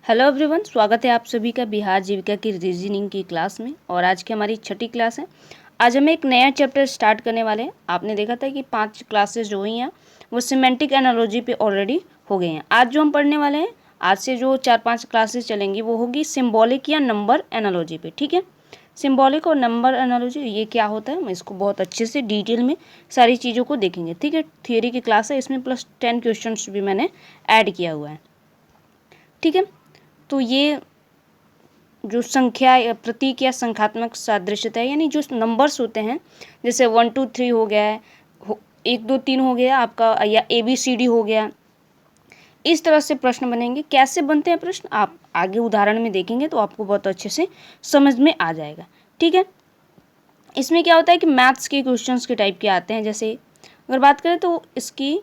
Hello everyone, स्वागत है आप सभी का बिहार जीविका की रीजनिंग की क्लास में। और आज की हमारी छठी क्लास है। आज हम एक नया चैप्टर स्टार्ट करने वाले हैं। आपने देखा था कि 5 क्लासेस जो हुई हैं वो सिमेंटिक एनालॉजी पे ऑलरेडी हो गई हैं। आज जो हम पढ़ने वाले हैं, आज से जो 4-5 क्लासेस चलेंगी वो होगी सिम्बॉलिक या नंबर एनालॉजी पे। ठीक है, सिम्बॉलिक और नंबर एनालॉजी ये क्या होता है, मैं इसको बहुत अच्छे से डिटेल में सारी चीज़ों को देखेंगे। ठीक है, थियोरी की क्लास है, इसमें प्लस 10 क्वेश्चन भी मैंने ऐड किया हुआ है। ठीक है, तो ये जो संख्या या प्रतीक या संख्यात्मक सादृश्यता है, यानी जो नंबर्स होते हैं, जैसे 1 2 3 हो गया है, 1 2 3 हो गया आपका, या ABCD हो गया, इस तरह से प्रश्न बनेंगे। कैसे बनते हैं प्रश्न आप आगे उदाहरण में देखेंगे तो आपको बहुत अच्छे से समझ में आ जाएगा। ठीक है, इसमें क्या होता है कि मैथ्स के क्वेश्चंस के टाइप के आते हैं। जैसे अगर बात करें तो इसकी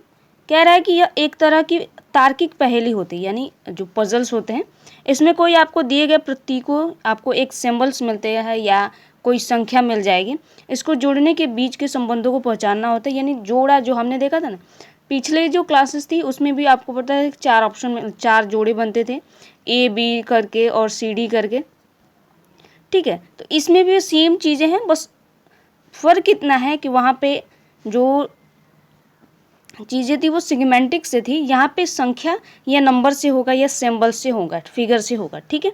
कह रहा है कि यह एक तरह की तार्किक पहेली होती है, यानी जो पजल्स होते हैं, इसमें कोई आपको दिए गए प्रतीकों, आपको एक सिंबल्स मिलते हैं या कोई संख्या मिल जाएगी, इसको जोड़ने के बीच के संबंधों को पहचानना होता है। यानी जोड़ा जो हमने देखा था ना पिछले जो क्लासेस थी, उसमें भी आपको पता है 4 ऑप्शन में 4 जोड़े बनते थे, AB करके और CD करके। ठीक है, तो इसमें भी सेम चीज़ें हैं, बस फ़र्क इतना है कि वहाँ पे जो चीज़ें थी वो सिगमेंटिक से थी, यहाँ पे संख्या या नंबर से होगा या सिंबल से होगा, फिगर से होगा। ठीक है,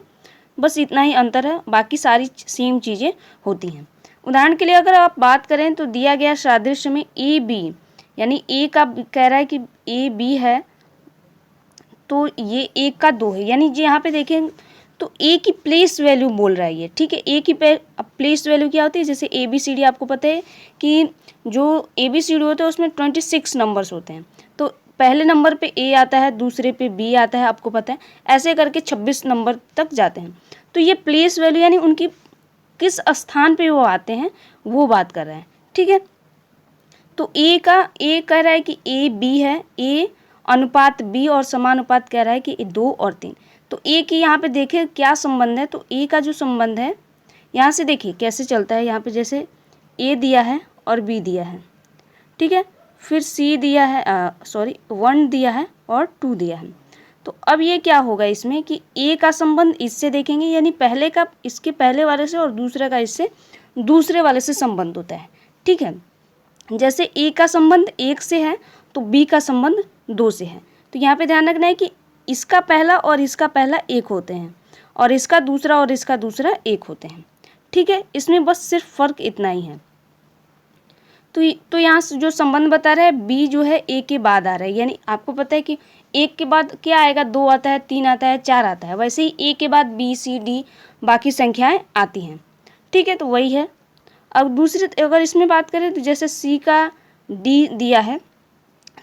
बस इतना ही अंतर है, बाकी सारी सेम चीज़ें होती हैं। उदाहरण के लिए अगर आप बात करें तो दिया गया सादृश्य में AB, यानी A का कह रहा है कि AB है, तो ये 1 का 2 है, यानी जो यहाँ पे देखें तो A की प्लेस वैल्यू बोल रहा है ये। ठीक है, A की प्लेस वैल्यू क्या होती है, जैसे ABCD आपको पता है कि जो ABCD होता है उसमें 26 नंबर्स होते हैं, तो पहले नंबर पे A आता है, दूसरे पे B आता है, आपको पता है, ऐसे करके 26 नंबर तक जाते हैं। तो ये प्लेस वैल्यू यानी उनकी किस स्थान पे वो आते हैं वो बात कर रहे हैं। ठीक है, तो A कह रहा है कि AB है, A अनुपात B और समानुपात कह रहा है कि 2 और 3। तो A की यहाँ पे देखिए क्या संबंध है, तो A का जो संबंध है यहाँ से देखिए कैसे चलता है। यहाँ पे जैसे A दिया है और B दिया है, ठीक है, फिर C दिया है, 1 दिया है और 2 दिया है। तो अब ये क्या होगा इसमें कि A का संबंध इससे देखेंगे, यानी पहले का इसके पहले वाले से और दूसरे का इससे दूसरे वाले से संबंध होता है। ठीक है, जैसे A का संबंध 1 से है तो B का संबंध 2 से है। तो यहाँ पे ध्यान रखना है कि इसका पहला और इसका पहला 1 होते हैं और इसका दूसरा और इसका दूसरा 1 होते हैं। ठीक है, इसमें बस सिर्फ फ़र्क इतना ही है। तो यहाँ से जो संबंध बता रहा है B जो है A के बाद आ रहा है, यानी आपको पता है कि 1 के बाद क्या आएगा, 2 आता है, 3 आता है, 4 आता है, वैसे ही A के बाद B C D बाकी संख्याएँ आती हैं। ठीक है, तो वही है। अब दूसरे अगर इसमें बात करें तो जैसे C का D दिया है,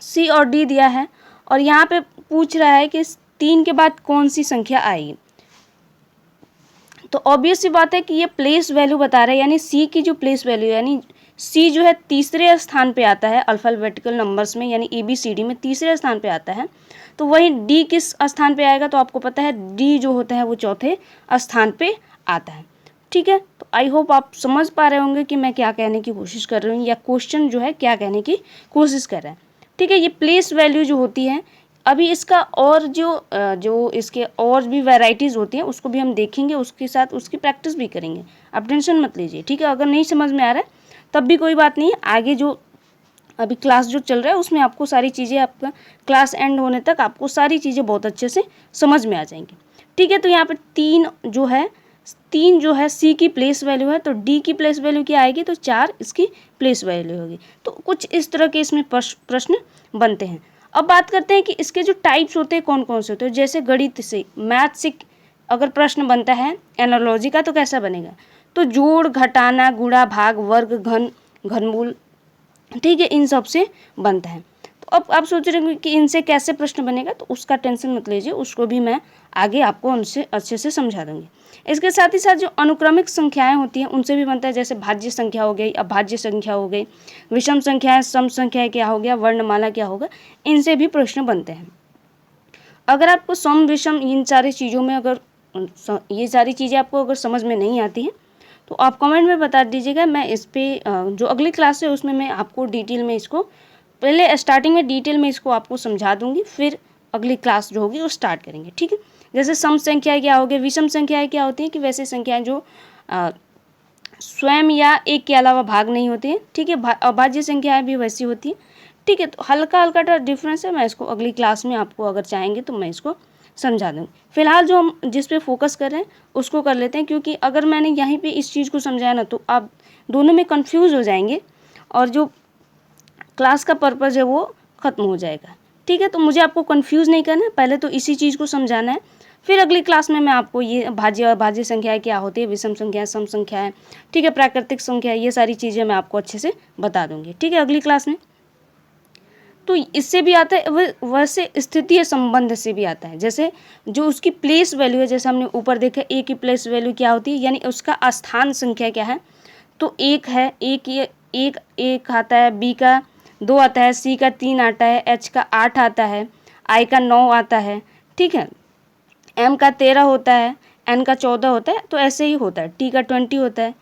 C और D दिया है, और यहाँ पे पूछ रहा है कि 3 के बाद कौन सी संख्या आएगी। तो ऑब्वियस सी बात है कि ये प्लेस वैल्यू बता रहा है, यानी C की जो प्लेस वैल्यू, यानी C जो है तीसरे स्थान पे आता है अल्फ़ाबेटिकल नंबर्स में, यानी ABCD में तीसरे स्थान पे आता है। तो वही D किस स्थान पे आएगा, तो आपको पता है D जो होता है वो चौथे स्थान पे आता है। ठीक है, तो आई होप आप समझ पा रहे होंगे कि मैं क्या कहने की कोशिश कर रही हूँ, या क्वेश्चन जो है क्या कहने की कोशिश कर रहा है। ठीक है, ये प्लेस वैल्यू जो होती है, अभी इसका और जो इसके और भी वैरायटीज़ होती हैं उसको भी हम देखेंगे, उसके साथ उसकी प्रैक्टिस भी करेंगे, आप टेंशन मत लीजिए। ठीक है, अगर नहीं समझ में आ रहा है तब भी कोई बात नहीं है, आगे जो अभी क्लास जो चल रहा है उसमें आपको सारी चीज़ें, आपका क्लास एंड होने तक आपको सारी चीज़ें बहुत अच्छे से समझ में आ जाएंगी। ठीक है, तो यहाँ पर 3 जो है C की प्लेस वैल्यू है, तो D की प्लेस वैल्यू क्या आएगी, तो 4 इसकी प्लेस वैल्यू होगी। तो कुछ इस तरह के इसमें प्रश्न बनते हैं। अब बात करते हैं कि इसके जो टाइप्स होते हैं कौन कौन से होते हैं। जैसे गणित से, मैथ से अगर प्रश्न बनता है एनालॉजी का तो कैसा बनेगा, तो जोड़, घटाना, गुणा, भाग, वर्ग, घन, घनमूल, ठीक है, इन सब से बनता है। तो अब आप सोच रहे हैं कि इनसे कैसे प्रश्न बनेगा, तो उसका टेंशन मत लीजिए, उसको भी मैं आगे आपको उनसे अच्छे से समझा दूंगी। इसके साथ ही साथ जो अनुक्रमिक संख्याएं होती हैं उनसे भी बनता है, जैसे भाज्य संख्या हो गई, अभाज्य संख्या हो गई, विषम संख्याएं, सम संख्याएं क्या हो गया, वर्णमाला क्या होगा, इनसे भी प्रश्न बनते हैं। अगर आपको सम, विषम, इन सारी चीज़ों में अगर ये सारी चीज़ें आपको अगर समझ में नहीं आती हैं तो आप कमेंट में बता दीजिएगा, मैं इस पर जो अगली क्लास है उसमें मैं आपको डिटेल में इसको, पहले स्टार्टिंग में डिटेल में इसको आपको समझा दूंगी, फिर अगली क्लास जो होगी वो स्टार्ट करेंगे। ठीक है, जैसे सम संख्याएं क्या होगी, विषम संख्याएं क्या होती हैं कि वैसी संख्याएं जो स्वयं या एक के अलावा भाग नहीं होती हैं। ठीक है, अभाज्य संख्याएं भी वैसी होती हैं। ठीक है, तो हल्का हल्का डिफरेंस है, मैं इसको अगली क्लास में आपको अगर चाहेंगे तो मैं इसको समझा दूँगी। फिलहाल जो हम जिस पे फोकस कर रहे हैं उसको कर लेते हैं, क्योंकि अगर मैंने यहीं पे इस चीज़ को समझाया ना तो आप दोनों में कंफ्यूज हो जाएंगे और जो क्लास का पर्पज़ है वो ख़त्म हो जाएगा। ठीक है, तो मुझे आपको कंफ्यूज नहीं करना है, पहले तो इसी चीज़ को समझाना है, फिर अगली क्लास में मैं आपको ये भाज्य अभाज्य संख्याएं क्या होती है, विषम संख्याएं, सम संख्याएं, ठीक है, प्राकृतिक संख्या, ये सारी चीज़ें मैं आपको अच्छे से बता दूंगी। ठीक है, अगली क्लास में। तो इससे भी आता है, वैसे स्थितीय संबंध से भी आता है, जैसे जो उसकी प्लेस वैल्यू है, जैसे हमने ऊपर देखा ए की प्लेस वैल्यू क्या होती है, यानी उसका स्थान संख्या क्या है, तो एक है, एक आता है, बी का 2 आता है, सी का 3 आता है, एच का 8 आता है, आई का 9 आता है। ठीक है, एम का 13 होता है, एन का 14 होता है, तो ऐसे ही होता है, टी का 20 होता है।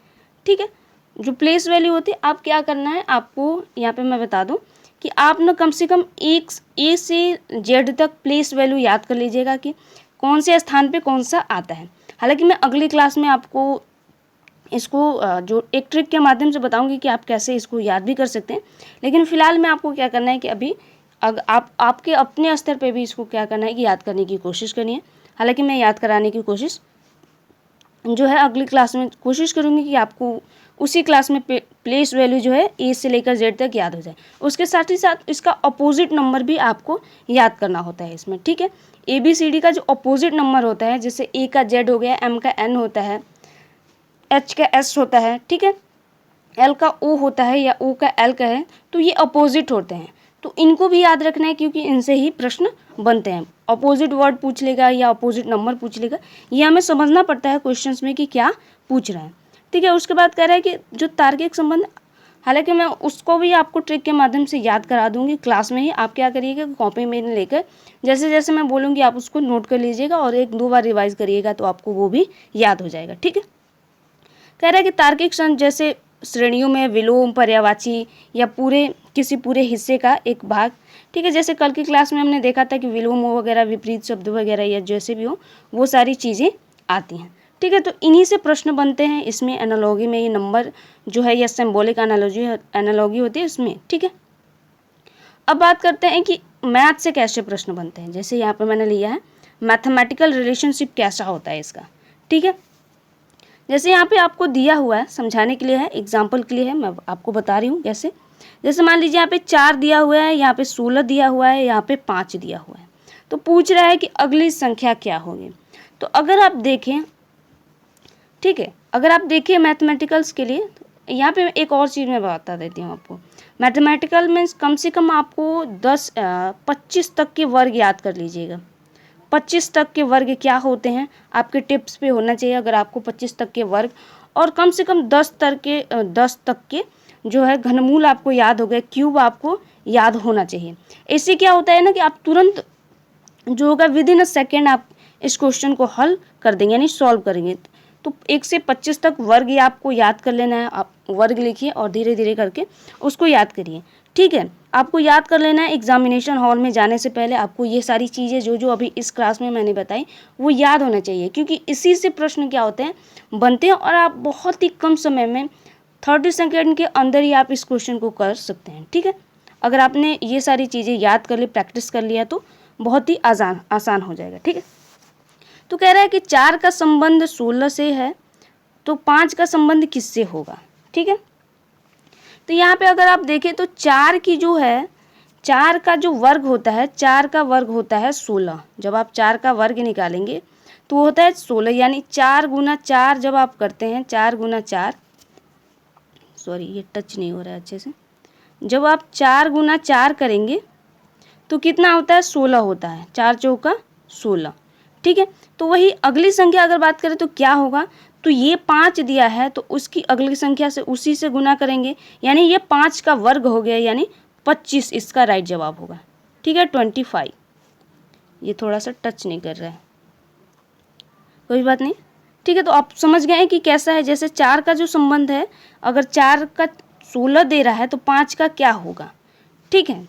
ठीक है, जो प्लेस वैल्यू होती है, आप क्या करना है, आपको यहाँ पे मैं बता दूं कि आप ना कम से कम एक ए से जेड तक प्लेस वैल्यू याद कर लीजिएगा कि कौन से स्थान पे कौन सा आता है। हालांकि मैं अगली क्लास में आपको इसको जो एक ट्रिक के माध्यम से बताऊंगी कि आप कैसे इसको याद भी कर सकते हैं, लेकिन फ़िलहाल में आपको क्या करना है कि अभी आपके अपने स्तर पे भी इसको क्या करना है कि याद करने की कोशिश करनी है। हालांकि मैं याद कराने की कोशिश जो है अगली क्लास में कोशिश करूँगी कि आपको उसी क्लास में प्लेस वैल्यू जो है ए से लेकर जेड तक याद हो जाए। उसके साथ ही साथ इसका अपोजिट नंबर भी आपको याद करना होता है इसमें। ठीक है, ए बी सी डी का जो अपोजिट नंबर होता है, जैसे ए का जेड हो गया, एम का एन होता है, एच का एस होता है, ठीक है, एल का ओ होता है या ओ का एल का है, तो ये अपोजिट होते हैं। तो इनको भी याद रखना है, क्योंकि इनसे ही प्रश्न बनते हैं। अपोजिट वर्ड पूछ लेगा या अपोजिट नंबर पूछ लेगा, ये हमें समझना पड़ता है क्वेश्चंस में कि क्या पूछ रहा है। ठीक है, उसके बाद कह रहा है कि जो तार्किक संबंध, हालांकि मैं उसको भी आपको ट्रिक के माध्यम से याद करा दूंगी क्लास में ही। आप क्या करिएगा, कॉपी में लेकर जैसे जैसे मैं बोलूँगी आप उसको नोट कर लीजिएगा और 1-2 बार रिवाइज करिएगा, तो आपको वो भी याद हो जाएगा। ठीक है, कह रहा है कि तार्किक संबंध जैसे श्रेणियों में विलोम, पर्यायवाची या किसी पूरे हिस्से का एक भाग। ठीक है, जैसे कल की क्लास में हमने देखा था कि विलोम वगैरह, विपरीत शब्द वगैरह या जैसे भी हो, वो सारी चीज़ें आती हैं। ठीक है, तो इन्हीं से प्रश्न बनते हैं। इसमें एनालॉगी में ये नंबर जो है, या सिंबॉलिक एनालॉगी होती है इसमें। ठीक है, अब बात करते हैं कि मैथ से कैसे प्रश्न बनते हैं। जैसे यहाँ पर मैंने लिया है मैथमेटिकल रिलेशनशिप कैसा होता है इसका। ठीक है, जैसे यहाँ पे आपको दिया हुआ है, समझाने के लिए है, एग्जाम्पल के लिए है, मैं आपको बता रही हूँ कैसे। जैसे मान लीजिए यहाँ पे 4 दिया हुआ है, यहाँ पे 16 दिया हुआ है, यहाँ पे 5 दिया हुआ है, तो पूछ रहा है कि अगली संख्या क्या होगी। तो अगर आप देखें, ठीक है, अगर आप देखिए मैथमेटिकल्स के लिए, तो यहाँ पे एक और चीज़ मैं बता देती हूँ आपको। मैथमेटिकल में कम से कम आपको 25 तक के वर्ग याद कर लीजिएगा। 25 तक के वर्ग क्या होते हैं आपके टिप्स पे होना चाहिए, अगर आपको 25 तक के वर्ग, और कम से कम 10 तक के जो है घनमूल आपको याद हो गए, क्यूब आपको याद होना चाहिए। इससे क्या होता है ना कि आप तुरंत जो होगा विदिन अ सेकेंड आप इस क्वेश्चन को हल कर देंगे, यानी सॉल्व करेंगे। तो 1 से 25 तक वर्ग आपको याद कर लेना है। आप वर्ग लिखिए और धीरे धीरे करके उसको याद करिए। ठीक है, आपको याद कर लेना है। एग्जामिनेशन हॉल में जाने से पहले आपको ये सारी चीज़ें जो जो अभी इस क्लास में मैंने बताई वो याद होना चाहिए, क्योंकि इसी से प्रश्न क्या होते हैं, बनते हैं, और आप बहुत ही कम समय में 30 सेकेंड के अंदर ही आप इस क्वेश्चन को कर सकते हैं। ठीक है, अगर आपने ये सारी चीज़ें याद कर ली, प्रैक्टिस कर लिया, तो बहुत ही आसान हो जाएगा। ठीक है, तो कह रहा है कि 4 का संबंध 16 से है, तो 5 का संबंध किससे होगा। ठीक है, तो यहाँ पे अगर आप देखें तो 4 की जो है, 4 का जो वर्ग होता है, 4 का वर्ग होता है 16। जब आप 4 का वर्ग निकालेंगे तो वो होता है 16, यानी 4 गुना 4 जब आप करते हैं, 4 गुना 4, सॉरी ये टच नहीं हो रहा है अच्छे से, जब आप 4 गुना 4 करेंगे तो कितना होता है, 16 होता है। 4 चौका 16। ठीक है, तो वही अगली संख्या अगर बात करें तो क्या होगा, तो ये 5 दिया है, तो उसकी अगली संख्या से उसी से गुना करेंगे, यानी ये 5 का वर्ग हो गया, यानी 25 इसका राइट जवाब होगा। ठीक है, 25। ये थोड़ा सा टच नहीं कर रहा है, कोई बात नहीं। ठीक है, तो आप समझ गए हैं कि कैसा है। जैसे 4 का जो संबंध है, अगर 4 का 16 दे रहा है तो 5 का क्या होगा। ठीक है,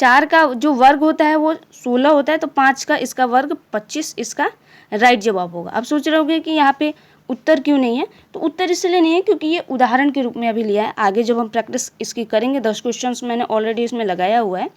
4 का जो वर्ग होता है वो 16 होता है, तो 5 का इसका वर्ग 25 इसका राइट जवाब होगा। अब सोच रहे होंगे कि यहाँ पे उत्तर क्यों नहीं है, तो उत्तर इसलिए नहीं है क्योंकि ये उदाहरण के रूप में अभी लिया है। आगे जब हम प्रैक्टिस इसकी करेंगे, 10 क्वेश्चंस मैंने ऑलरेडी इसमें लगाया हुआ है,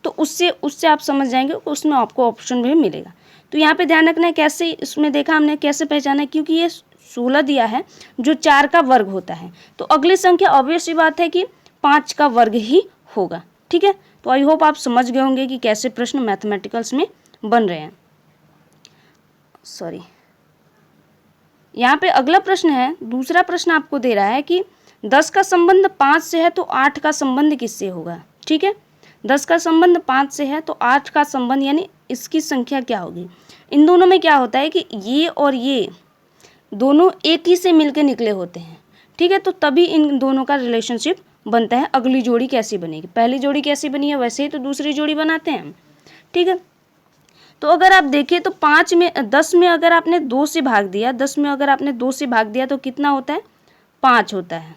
तो उससे आप समझ जाएंगे, उसमें आपको ऑप्शन भी मिलेगा। तो यहाँ पे ध्यान रखना है कैसे इसमें देखा हमने, कैसे पहचाना है, क्योंकि ये 16 दिया है जो 4 का वर्ग होता है, तो अगली संख्या ऑब्वियस सी बात है कि 5 का वर्ग ही होगा। ठीक है, तो आई होप आप समझ गए होंगे कि कैसे प्रश्न मैथमेटिकल्स में बन रहे हैं। सॉरी, यहाँ पे अगला प्रश्न है, दूसरा प्रश्न आपको दे रहा है कि 10 का संबंध 5 से है तो 8 का संबंध किससे होगा। ठीक है, 10 का संबंध 5 से है तो 8 का संबंध यानी इसकी संख्या क्या होगी। इन दोनों में क्या होता है कि ये और ये दोनों एक ही से मिलकर निकले होते हैं। ठीक है, तो तभी इन दोनों का रिलेशनशिप बनता है। अगली जोड़ी कैसी बनेगी, पहली जोड़ी कैसी बनी है वैसे ही तो दूसरी जोड़ी बनाते हैं। ठीक है, तो अगर आप देखें तो 10 में अगर आपने 2 से भाग दिया, 10 में अगर आपने 2 से भाग दिया तो कितना होता है, 5 होता है।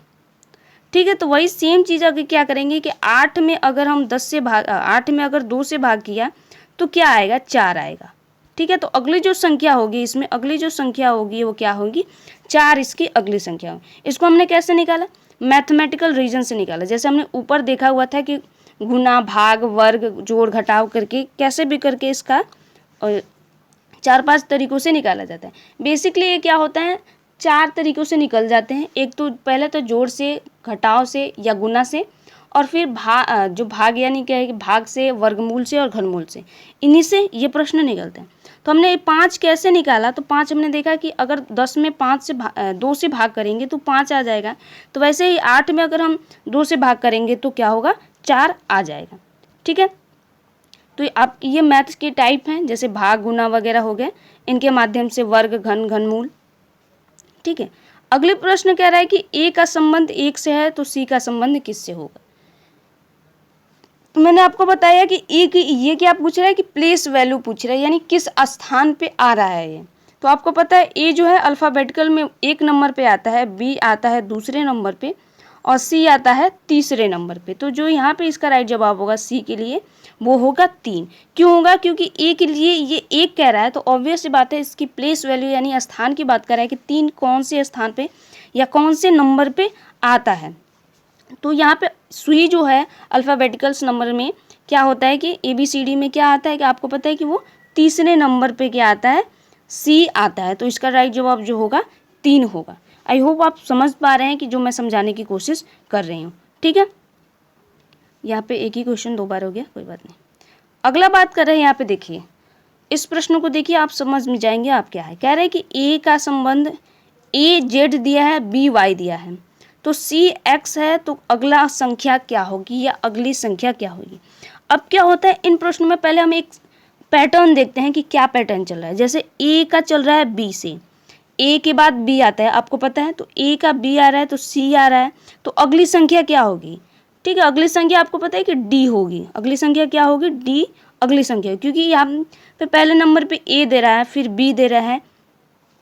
ठीक है, तो वही सेम चीज़ अगर क्या करेंगे कि 8 में अगर हम 8 में अगर 2 से भाग किया तो क्या आएगा, 4 आएगा। ठीक है, तो अगली जो संख्या होगी इसमें, अगली जो संख्या होगी वो क्या होगी, 4 इसकी अगली संख्या होगी। इसको हमने कैसे निकाला, मैथमेटिकल रीजन से निकाला। जैसे हमने ऊपर देखा हुआ था कि गुना, भाग, वर्ग, जोड़, घटाव करके कैसे भी करके इसका 4-5 तरीकों से निकाला जाता है। बेसिकली ये क्या होता है, 4 तरीकों से निकल जाते हैं। एक तो पहले तो जोड़ से, घटाव से या गुना से, और फिर जो भाग यानी क्या है कि भाग से, वर्गमूल से और घनमूल से, इन्हीं से ये प्रश्न निकलते हैं। तो हमने 5 कैसे निकाला, तो 5 हमने देखा कि अगर 10 में 2 से भाग करेंगे तो 5 आ जाएगा। तो वैसे ही 8 में अगर हम 2 से भाग करेंगे तो क्या होगा, 4 आ जाएगा। ठीक है, तो आप ये मैथ्स के टाइप हैं, जैसे भाग, गुना वगैरह हो गए, इनके माध्यम से वर्ग, घनमूल। ठीक है, अगले प्रश्न कह रहा है कि ए का संबंध 1 से है तो सी का संबंध किससे होगा। तो मैंने आपको बताया कि ये क्या पूछ रहा है कि प्लेस वैल्यू पूछ रहा है, यानी किस स्थान पे आ रहा है ये। तो आपको पता है ए जो है अल्फ़ाबेटिकल में 1 नंबर पे आता है, बी आता है दूसरे नंबर पे, और सी आता है तीसरे नंबर पे। तो जो यहाँ पे इसका राइट जवाब होगा सी के लिए वो होगा 3। क्यों होगा, क्योंकि ए के लिए ये 1 कह रहा है, तो ऑब्वियस सी बात है इसकी प्लेस वैल्यू यानी स्थान की बात कर रहा है कि 3 कौन से स्थान पे या कौन से नंबर पे आता है। तो यहाँ पे सी जो है अल्फ़ाबेटिकल्स नंबर में क्या होता है कि ABCD में क्या आता है कि आपको पता है कि वो तीसरे नंबर पे क्या आता है, सी आता है। तो इसका राइट जवाब जो होगा 3 होगा। आई होप आप समझ पा रहे हैं कि जो मैं समझाने की कोशिश कर रही हूँ। ठीक है, यहाँ पे एक ही क्वेश्चन 2 बार हो गया, कोई बात नहीं। अगला बात कर रहे हैं, यहाँ पे देखिए इस प्रश्न को, देखिए आप समझ में जाएंगे आप क्या है। कह रहे हैं कि ए का संबंध AZ दिया है, BY दिया है, तो CX है, तो अगला संख्या क्या होगी या अगली संख्या क्या होगी। अब क्या होता है इन प्रश्नों में, पहले हम एक पैटर्न देखते हैं कि क्या पैटर्न चल रहा है। जैसे ए का चल रहा है B से, ए के बाद बी आता है, आपको पता है, तो ए का बी आ रहा है तो सी आ रहा है, तो अगली संख्या क्या होगी। ठीक है, अगली संख्या आपको पता है कि डी होगी। अगली संख्या क्या होगी, डी अगली संख्या, क्योंकि यहाँ पे पहले नंबर पे ए दे रहा है, फिर बी दे रहा है,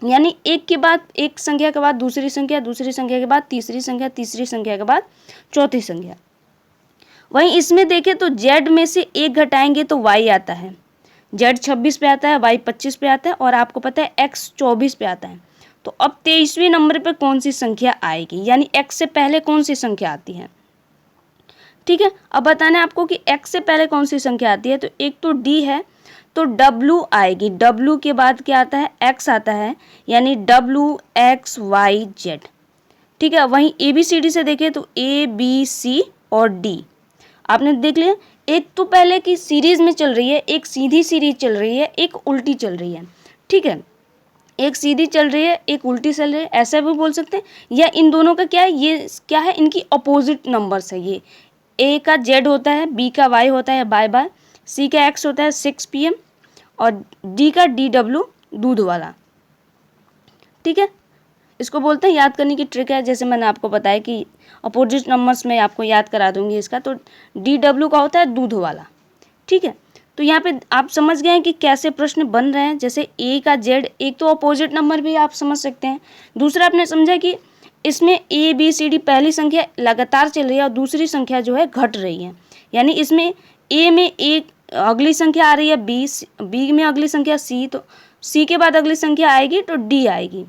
यानी एक के बाद एक संख्या के बाद दूसरी संख्या, दूसरी संख्या के बाद तीसरी संख्या, तीसरी संख्या के बाद चौथी संख्या। वहीं इसमें देखें तो जेड में से 1 घटाएंगे तो वाई आता है, जेड 26 पे आता है, वाई 25 पे आता है, और आपको पता है एक्स 24 पे आता है। तो अब 23वें नंबर पे कौन सी संख्या आएगी, यानी एक्स से पहले कौन सी संख्या आती है। ठीक है, अब बताना है आपको कि एक्स से पहले कौन सी संख्या आती है। तो एक तो डी है, तो डब्लू आएगी, डब्लू के बाद क्या आता है, एक्स आता है, यानी WXYZ। ठीक है, वहीं ABCD से देखें तो ABC और D आपने देख लिया। एक तो पहले की सीरीज में चल रही है, एक सीधी सीरीज चल रही है, एक उल्टी चल रही है। ठीक है, एक सीधी चल रही है, एक उल्टी चल रही है, ऐसा भी बोल सकते हैं। या इन दोनों का क्या है, ये क्या है, इनकी अपोजिट नंबर्स है। ये ए का जेड होता है, बी का वाई होता है बाय, सी का एक्स होता है 6 PM, और डी का DW दूध वाला। ठीक है, इसको बोलते हैं, याद करने की ट्रिक है, जैसे मैंने आपको बताया कि अपोजिट नंबर्स में आपको याद करा दूंगी इसका। तो DW का होता है दूध वाला। ठीक है, तो यहाँ पे आप समझ गए हैं कि कैसे प्रश्न बन रहे हैं। जैसे ए का जेड, एक तो अपोजिट नंबर भी आप समझ सकते हैं। दूसरा आपने समझा कि इसमें ABCD पहली संख्या लगातार चल रही है और दूसरी संख्या जो है घट रही है, यानी इसमें ए में एक अगली संख्या आ रही है बी, बी में अगली संख्या सी, तो सी के बाद अगली संख्या आएगी तो डी आएगी।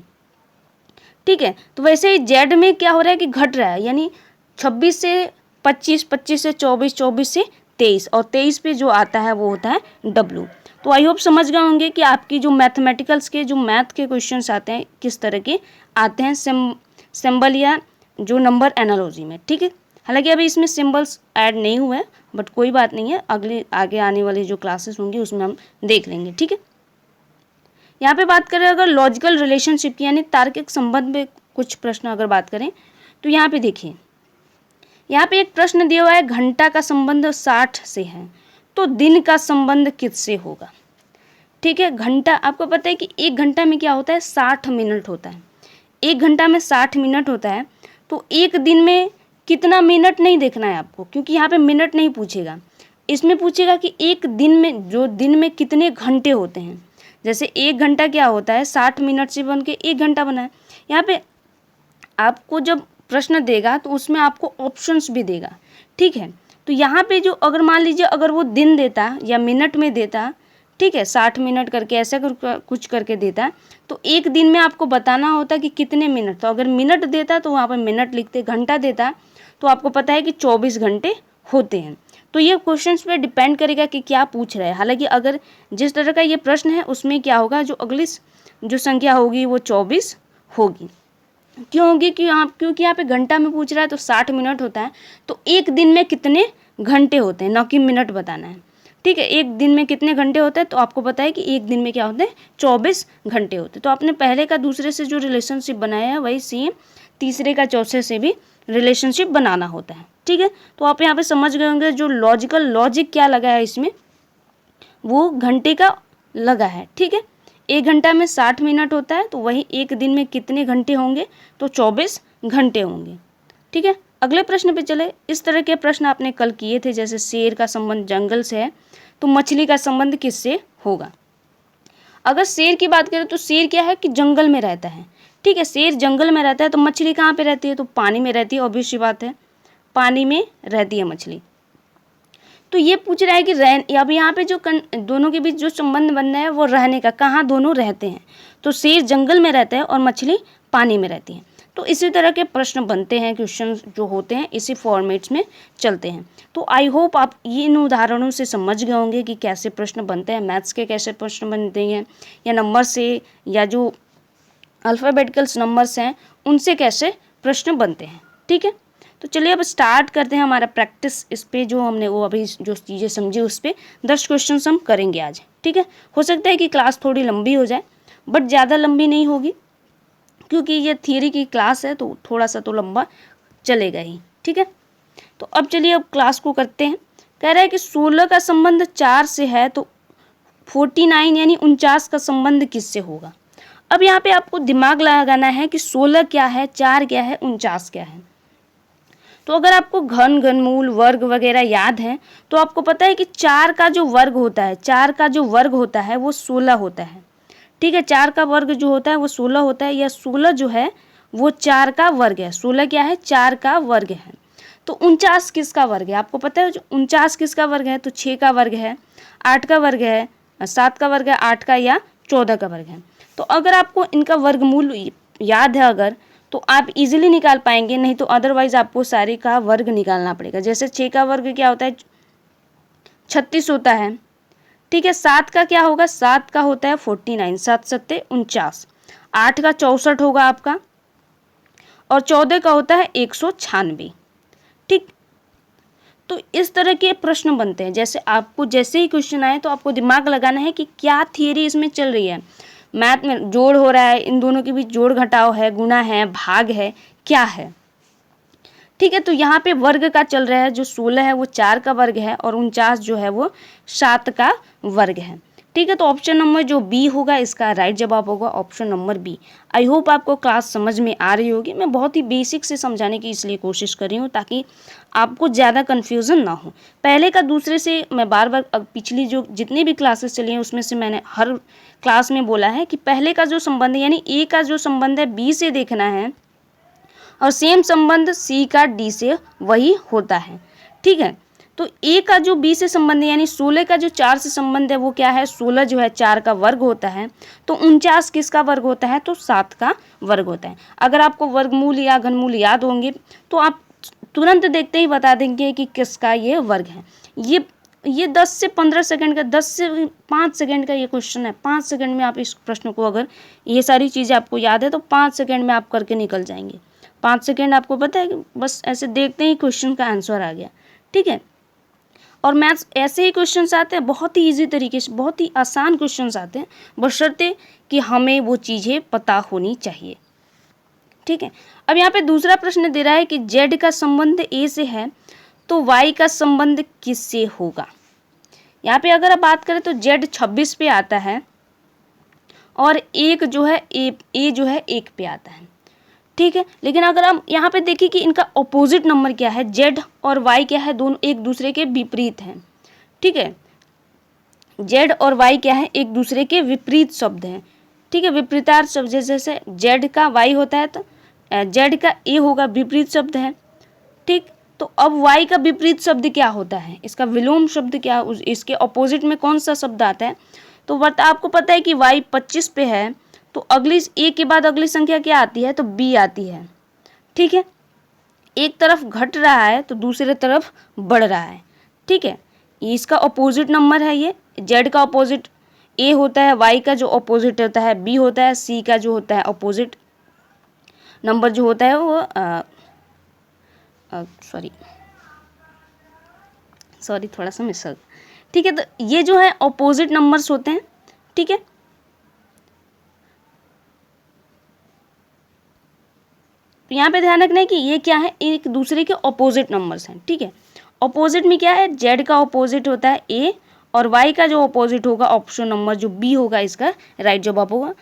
ठीक है, तो वैसे ही जेड में क्या हो रहा है कि घट रहा है, यानी 26 से 25, 25 से 24, 24 से 23 और 23 पे जो आता है वो होता है डब्लू। तो आई होप समझ गए होंगे कि आपकी जो मैथमेटिकल्स के जो मैथ के क्वेश्चंस आते हैं किस तरह के आते हैं सिंबल या जो नंबर एनालॉजी में। ठीक है, हालांकि अभी इसमें सिंबल्स ऐड नहीं हुए हैं, बट कोई बात नहीं है, अगले आगे आने वाली जो क्लासेस होंगी उसमें हम देख लेंगे। ठीक है, यहाँ पे बात करें अगर लॉजिकल रिलेशनशिप की यानी तार्किक संबंध में कुछ प्रश्न अगर बात करें तो यहाँ पे देखिए, यहाँ पे एक प्रश्न दिया हुआ है घंटा का संबंध 60 से है तो दिन का संबंध किससे होगा। ठीक है, घंटा आपको पता है कि एक घंटा में क्या होता है 60 मिनट होता है, एक घंटा में 60 मिनट होता है, तो एक दिन में कितना मिनट नहीं देखना है आपको, क्योंकि यहाँ पे मिनट नहीं पूछेगा, इसमें पूछेगा कि एक दिन में जो दिन में कितने घंटे होते हैं। जैसे एक घंटा क्या होता है 60 मिनट से बन के एक घंटा बना है। यहाँ पे आपको जब प्रश्न देगा तो उसमें आपको ऑप्शंस भी देगा। ठीक है, तो यहाँ पे जो अगर मान लीजिए अगर वो दिन देता या मिनट में देता, ठीक है 60 मिनट करके ऐसा कुछ करके देता, तो एक दिन में आपको बताना होता कि कितने मिनट, तो अगर मिनट देता तो वहाँ पर मिनट लिखते, घंटा देता तो आपको पता है कि 24 घंटे होते हैं। तो ये क्वेश्चंस पे डिपेंड करेगा कि क्या पूछ रहा है। हालांकि अगर जिस तरह का ये प्रश्न है उसमें क्या होगा, जो अगली जो संख्या होगी वो 24 होगी। क्यों होगी, क्योंकि यहाँ पे घंटा में पूछ रहा है तो 60 मिनट होता है, तो एक दिन में कितने घंटे होते हैं, ना कि मिनट बताना है। ठीक है, एक दिन में कितने घंटे होते हैं, तो आपको पता है कि एक दिन में क्या होते हैं 24 घंटे होते हैं। तो आपने पहले का दूसरे से जो रिलेशनशिप बनाया है वही सेम तीसरे का चौथे से भी रिलेशनशिप बनाना होता है। ठीक है, तो आप यहाँ पे समझ गए होंगे जो लॉजिक क्या लगा है इसमें, वो घंटे का लगा है। ठीक है, एक घंटा में 60 मिनट होता है, तो वही एक दिन में कितने घंटे होंगे, तो 24 घंटे होंगे। ठीक है, अगले प्रश्न पे चले। इस तरह के प्रश्न आपने कल किए थे, जैसे शेर का संबंध जंगल से है तो मछली का संबंध किससे होगा। अगर शेर की बात करें तो शेर क्या है कि जंगल में रहता है। ठीक है, शेर जंगल में रहता है तो मछली कहाँ पे रहती है, तो पानी में रहती है, ऑब्वियस सी बात है पानी में रहती है मछली। तो ये पूछ रहा है कि अब यहाँ पे जो दोनों के बीच जो संबंध बन रहा है वो रहने का, कहाँ दोनों रहते हैं, तो शेर जंगल में रहता है और मछली पानी में रहती है। तो इसी तरह के प्रश्न बनते हैं, क्वेश्चन जो होते हैं इसी फॉर्मेट्स में चलते हैं। तो आई होप आप इन उदाहरणों से समझ गए होंगे कि कैसे प्रश्न बनते हैं, मैथ्स के कैसे प्रश्न बनते हैं, या नंबर से या जो अल्फ़ाबेटिकल्स नंबर्स हैं उनसे कैसे प्रश्न बनते हैं। ठीक है, तो चलिए अब स्टार्ट करते हैं हमारा प्रैक्टिस। इस पे जो हमने वो अभी जो चीज़ें समझी उस पर 10 क्वेश्चन हम करेंगे आज। ठीक है, हो सकता है कि क्लास थोड़ी लंबी हो जाए, बट ज़्यादा लंबी नहीं होगी, क्योंकि ये थियरी की क्लास है तो थोड़ा सा तो लंबा चलेगा ही। ठीक है, तो अब चलिए अब क्लास को करते हैं। कह रहा है कि 16 का संबंध 4 से है तो 49 यानी 49 का संबंध किससे होगा। अब यहाँ पे आपको दिमाग लगाना है कि 16 क्या है, 4 क्या है, 49 क्या है। तो अगर आपको घनमूल वर्ग वगैरह याद है तो आपको पता है कि 4 का जो वर्ग होता है, 4 का जो वर्ग होता है वो 16 होता है। ठीक है, 4 का वर्ग जो होता है वो 16 होता है, या 16 जो है वो 4 का वर्ग है। 16 क्या है, 4 का वर्ग है। तो 49 किसका वर्ग है, आपको पता है जो 49 किसका वर्ग है, तो 6 का वर्ग है, 8 का वर्ग है, 7 का वर्ग है, 8 का या 14 का वर्ग है। तो अगर आपको इनका वर्गमूल याद है अगर, तो आप इजीली निकाल पाएंगे, नहीं तो अदरवाइज आपको सारे का वर्ग निकालना पड़ेगा। जैसे 6 का वर्ग क्या होता है 36 होता है। ठीक है, 7 का क्या होगा, 7 का होता है 49, 7 सत्ते 49, 8 का 64 होगा आपका, और 14 का होता है 196। ठीक, तो इस तरह के प्रश्न बनते हैं। जैसे आपको जैसे ही क्वेश्चन आए तो आपको दिमाग लगाना है कि क्या थियरी इसमें चल रही है। मैथ में जोड़ हो रहा है, इन दोनों के बीच जोड़ घटाव है, गुणा है, भाग है, क्या है। ठीक है, तो यहाँ पे वर्ग का चल रहा है, जो 16 है वो 4 का वर्ग है और 49 जो है वो 7 का वर्ग है। ठीक है, तो ऑप्शन नंबर जो बी होगा इसका राइट जवाब होगा option number B. I hope आपको क्लास समझ में आ रही होगी। मैं बहुत ही बेसिक से समझाने की इसलिए कोशिश कर रही हूँ ताकि आपको ज़्यादा कन्फ्यूज़न ना हो। पहले का दूसरे से मैं बार बार पिछली जो जितनी भी क्लासेस चली हैं उसमें से मैंने हर क्लास में बोला है कि पहले का जो संबंध है यानी ए का जो संबंध है बी से देखना है, और सेम संबंध सी का डी से वही होता है। ठीक है, तो ए का जो बी से संबंध है यानी 16 का जो 4 से संबंध है वो क्या है, 16 जो है 4 का वर्ग होता है, तो 49 किसका वर्ग होता है, तो 7 का वर्ग होता है। अगर आपको वर्गमूल या घनमूल याद होंगे तो आप तुरंत देखते ही बता देंगे कि किसका ये वर्ग है। ये 10 से 15 सेकंड का, 10 से 5 सेकंड का ये क्वेश्चन है। 5 सेकंड में आप इस प्रश्न को, अगर ये सारी चीज़ें आपको याद है तो 5 सेकंड में आप करके निकल जाएंगे। 5 सेकंड आपको पता है कि बस ऐसे देखते ही क्वेश्चन का आंसर आ गया, ठीक है। और मैथ्स ऐसे ही क्वेश्चंस आते हैं, बहुत ही ईजी तरीके से, बहुत ही आसान क्वेश्चंस आते हैं, बशर्ते कि हमें वो चीज़ें पता होनी चाहिए, ठीक है। अब यहाँ पे दूसरा प्रश्न दे रहा है कि जेड का संबंध ए से है तो वाई का संबंध किससे होगा। यहाँ पे अगर आप बात करें तो जेड 26 पे आता है और एक जो है ए जो है 1 पे आता है, ठीक है। लेकिन अगर हम यहाँ पे देखें कि इनका ऑपोजिट नंबर क्या है, जेड और वाई क्या है, दोनों एक दूसरे के विपरीत हैं, ठीक है। जेड और वाई क्या है, एक दूसरे के विपरीत शब्द हैं, ठीक है। विपरीतार्थ शब्द, जैसे जेड का वाई होता है तो जेड का ए होगा, विपरीत शब्द है, ठीक। तो अब वाई का विपरीत शब्द क्या होता है, इसका विलोम शब्द क्या, इसके ऑपोजिट में कौन सा शब्द आता है। तो आपको पता है कि वाई 25 पे है तो अगली ए के बाद अगली संख्या क्या आती है, तो बी आती है, ठीक है। एक तरफ घट रहा है तो दूसरे तरफ बढ़ रहा है, ठीक है। इसका ऑपोजिट नंबर है, ये जेड का ऑपोजिट ए होता है, वाई का जो ऑपोजिट होता है बी होता है, सी का जो होता है ऑपोजिट नंबर जो होता है वो सॉरी थोड़ा सा मिस हो गया, ठीक है। तो ये जो है ऑपोजिट नंबर्स होते हैं, ठीक है। तो यहाँ पे ध्यान रखना है कि ये क्या है, एक दूसरे के ऑपोजिट नंबर्स हैं, ठीक है। ऑपोजिट में क्या है, जेड का ऑपोजिट होता है ए और वाई का जो ऑपोजिट होगा ऑप्शन नंबर जो बी होगा, इसका राइट जवाब होगा।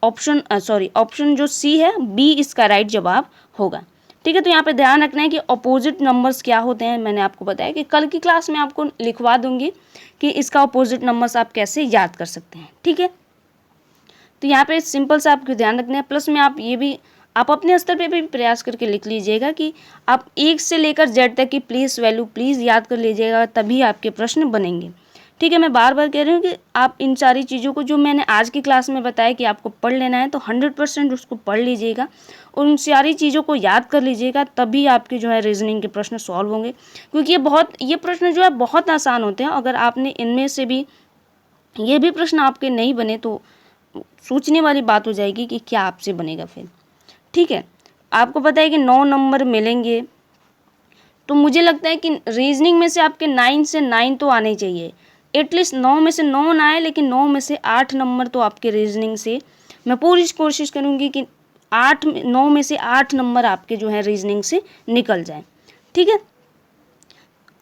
ऑप्शन जो सी है बी इसका राइट जवाब होगा, ठीक है। तो यहाँ पे ध्यान रखना है कि ऑपोजिट नंबर्स क्या होते हैं, मैंने आपको बताया कि कल की क्लास में आपको लिखवा दूंगी कि इसका ऑपोजिट नंबर्स आप कैसे याद कर सकते हैं, ठीक है। तो यहाँ पे सिंपल सा आपको ध्यान रखना है, प्लस में आप ये भी आप अपने स्तर पे भी प्रयास करके लिख लीजिएगा कि आप 1 से लेकर जेड तक की प्लेस वैल्यू प्लीज़ याद कर लीजिएगा, तभी आपके प्रश्न बनेंगे, ठीक है। मैं बार बार कह रही हूँ कि आप इन सारी चीज़ों को जो मैंने आज की क्लास में बताया कि आपको पढ़ लेना है तो 100% उसको पढ़ लीजिएगा और उन सारी चीज़ों को याद कर लीजिएगा, तभी आपके जो है रीजनिंग के प्रश्न सॉल्व होंगे। क्योंकि ये प्रश्न जो है बहुत आसान होते हैं। अगर आपने इनमें से भी ये भी प्रश्न आपके नहीं बने तो सोचने वाली बात हो जाएगी कि क्या आपसे बनेगा फिर, ठीक है। आपको पता है कि 9 नंबर मिलेंगे, तो मुझे लगता है कि रीजनिंग में से आपके 9 से 9 तो आने चाहिए, एटलीस्ट 9 में से 9 ना आए लेकिन 9 में से 8 नंबर तो आपके रीजनिंग से, मैं पूरी कोशिश करूँगी कि 9 में से 8 नंबर आपके जो है रीजनिंग से निकल जाए, ठीक है।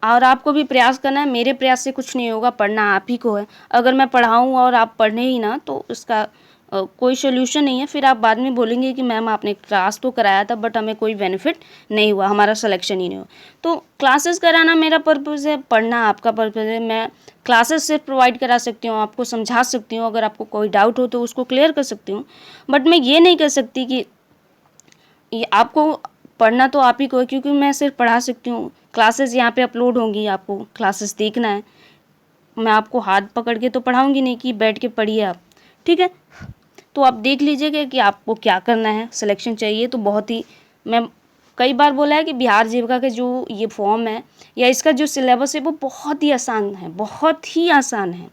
और आपको भी प्रयास करना है, मेरे प्रयास से कुछ नहीं होगा, पढ़ना आप ही को है। अगर मैं पढ़ाऊँ और आप पढ़ने ही ना तो उसका कोई सोल्यूशन नहीं है। फिर आप बाद में बोलेंगे कि मैम आपने क्लास तो कराया था बट हमें कोई बेनिफिट नहीं हुआ, हमारा सिलेक्शन ही नहीं हुआ। तो क्लासेस कराना मेरा पर्पज़ है, पढ़ना आपका पर्पज़ है। मैं क्लासेस सिर्फ प्रोवाइड करा सकती हूँ, आपको समझा सकती हूँ, अगर आपको कोई डाउट हो तो उसको क्लियर कर सकती हूँ, बट मैं ये नहीं कर सकती कि ये आपको पढ़ना तो आप ही को है, क्योंकि मैं सिर्फ पढ़ा सकती हूँ। क्लासेस यहाँ पे अपलोड होंगी, आपको क्लासेस देखना है, मैं आपको हाथ पकड़ के तो पढ़ाऊँगी नहीं कि बैठ के पढ़िए आप, ठीक है। तो आप देख लीजिएगा कि आपको क्या करना है। सिलेक्शन चाहिए तो बहुत ही, मैं कई बार बोला है कि बिहार जीविका का जो ये फॉर्म है या इसका जो सिलेबस है वो बहुत ही आसान है, बहुत ही आसान है।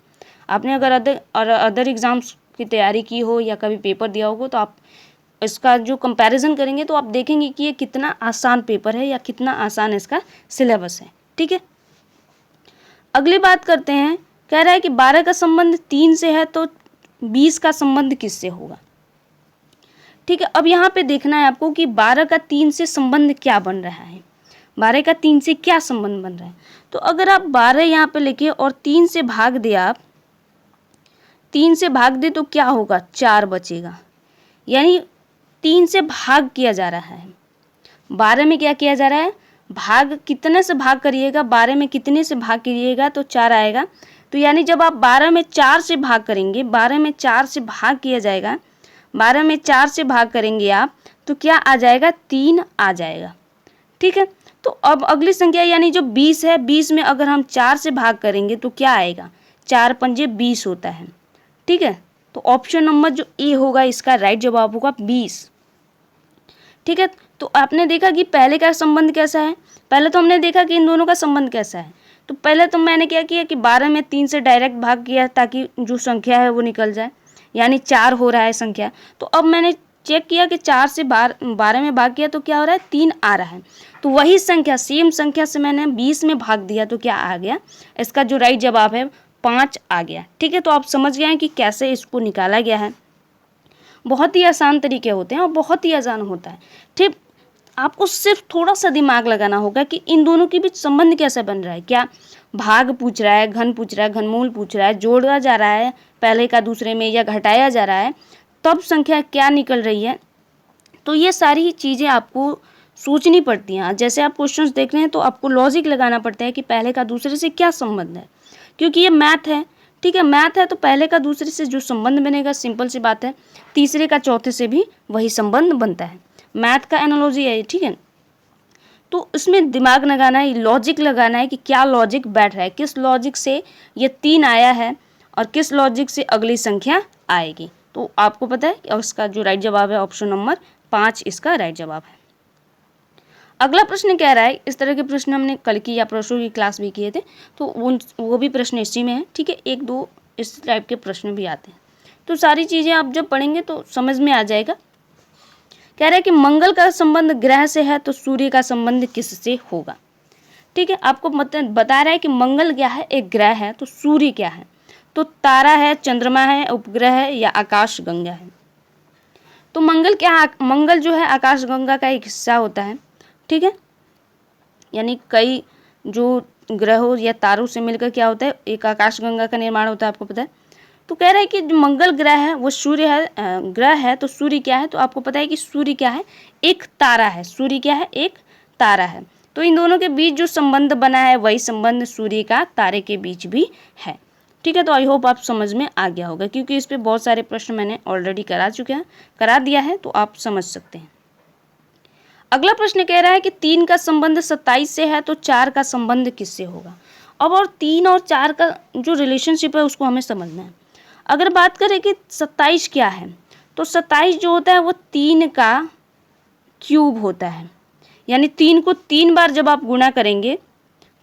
आपने अगर अदर एग्ज़ाम्स की तैयारी की हो या कभी पेपर दिया होगा तो आप इसका जो कंपैरिजन करेंगे तो आप देखेंगे कि ये कितना आसान पेपर है या कितना आसान इसका सिलेबस है, ठीक है। अगली बात करते हैं, कह रहा है कि 12 का संबंध 3 से है तो 20 का संबंध किससे होगा, ठीक है। अब यहाँ पे देखना है आपको कि 12 का 3 से संबंध क्या बन रहा है, 12 का 3 से क्या संबंध बन रहा है। तो अगर आप 12 यहाँ पे लिखे और 3 से भाग दे, आप 3 से भाग दे तो क्या होगा, 4 बचेगा, यानी 3 से भाग किया जा रहा है। 12 में क्या किया जा रहा है, भाग कितने से भाग करिएगा, 12 में कितने से भाग करिएगा तो 4 आएगा। तो यानी जब आप 12 में 4 से भाग करेंगे, 12 में 4 से भाग किया जाएगा, 12 में 4 से भाग करेंगे आप तो क्या आ जाएगा, 3 आ जाएगा, ठीक है। तो अब अगली संख्या यानी जो 20 है, 20 में अगर हम 4 से भाग करेंगे तो क्या आएगा, 4 पंजे 20 होता है। ठीक है, तो ऑप्शन नंबर जो ए होगा इसका राइट जवाब होगा 20। ठीक है, तो आपने देखा कि पहले का संबंध कैसा है, पहले तो हमने देखा कि इन दोनों का संबंध कैसा है। तो पहले तो मैंने क्या किया कि 12 में 3 से डायरेक्ट भाग किया ताकि जो संख्या है वो निकल जाए, यानी 4 हो रहा है संख्या। तो अब मैंने चेक किया कि 4 से 12 में भाग किया तो क्या हो रहा है, 3 आ रहा है। तो वही संख्या, सेम संख्या से मैंने 20 में भाग दिया तो क्या आ गया, इसका जो राइट जवाब है 5 आ गया। ठीक है, तो आप समझ गए हैं कि कैसे इसको निकाला गया है। बहुत ही आसान तरीके होते हैं और बहुत ही आसान होता है। ठीक, आपको सिर्फ थोड़ा सा दिमाग लगाना होगा कि इन दोनों के बीच संबंध कैसे बन रहा है। क्या भाग पूछ रहा है, घन पूछ रहा है, घनमूल पूछ रहा है, जोड़ा जा रहा है पहले का दूसरे में या घटाया जा रहा है, तब संख्या क्या निकल रही है। तो ये सारी चीज़ें आपको सोचनी पड़ती हैं। जैसे आप क्वेश्चंस देख रहे हैं तो आपको लॉजिक लगाना पड़ता है कि पहले का दूसरे से क्या संबंध है, क्योंकि ये मैथ है। ठीक है, मैथ है तो पहले का दूसरे से जो संबंध बनेगा, सिंपल सी बात है, तीसरे का चौथे से भी वही संबंध बनता है। मैथ का एनालॉजी है। ठीक है, तो इसमें दिमाग लगाना है, लॉजिक लगाना है कि क्या लॉजिक बैठ रहा है, किस लॉजिक से ये 3 आया है और किस लॉजिक से अगली संख्या आएगी। तो आपको पता है और इसका जो राइट जवाब है ऑप्शन नंबर 5 इसका राइट जवाब है। अगला प्रश्न कह रहा है, इस तरह के प्रश्न हमने कल की या परसों की क्लास भी किए थे, तो वो भी प्रश्न इसी में है। ठीक है, 1-2 इस टाइप के प्रश्न भी आते हैं। तो सारी चीज़ें आप जब पढ़ेंगे तो समझ में आ जाएगा। कह रहा है कि मंगल का संबंध ग्रह से है तो सूर्य का संबंध किससे होगा। ठीक है, आपको बता रहा है कि मंगल क्या है, एक ग्रह है, तो सूर्य क्या है, तो तारा है, चंद्रमा है, उपग्रह है या आकाश गंगा है। तो मंगल क्या, मंगल जो है आकाश गंगा का एक हिस्सा होता है। ठीक है, यानी कई जो ग्रहों या तारों से मिलकर क्या होता है, एक आकाश गंगा का निर्माण होता है, आपको पता है। तो कह रहा है कि जो मंगल ग्रह है वो सूर्य है, ग्रह है, तो सूर्य क्या है, तो आपको पता है कि सूर्य क्या है, एक तारा है। सूर्य क्या है, एक तारा है। तो इन दोनों के बीच जो संबंध बना है वही संबंध सूर्य का तारे के बीच भी है। ठीक है, तो आई होप आप समझ में आ गया होगा, क्योंकि इस पर बहुत सारे प्रश्न मैंने ऑलरेडी करा दिया है, तो आप समझ सकते हैं। अगला प्रश्न कह रहा है कि 3 का संबंध 27 से है तो 4 का संबंध किससे होगा। अब और 3 और 4 का जो रिलेशनशिप है उसको हमें समझना है। अगर बात करें कि 27 क्या है, तो 27 जो होता है वो 3 का क्यूब होता है, यानी 3 को 3 बार जब आप गुणा करेंगे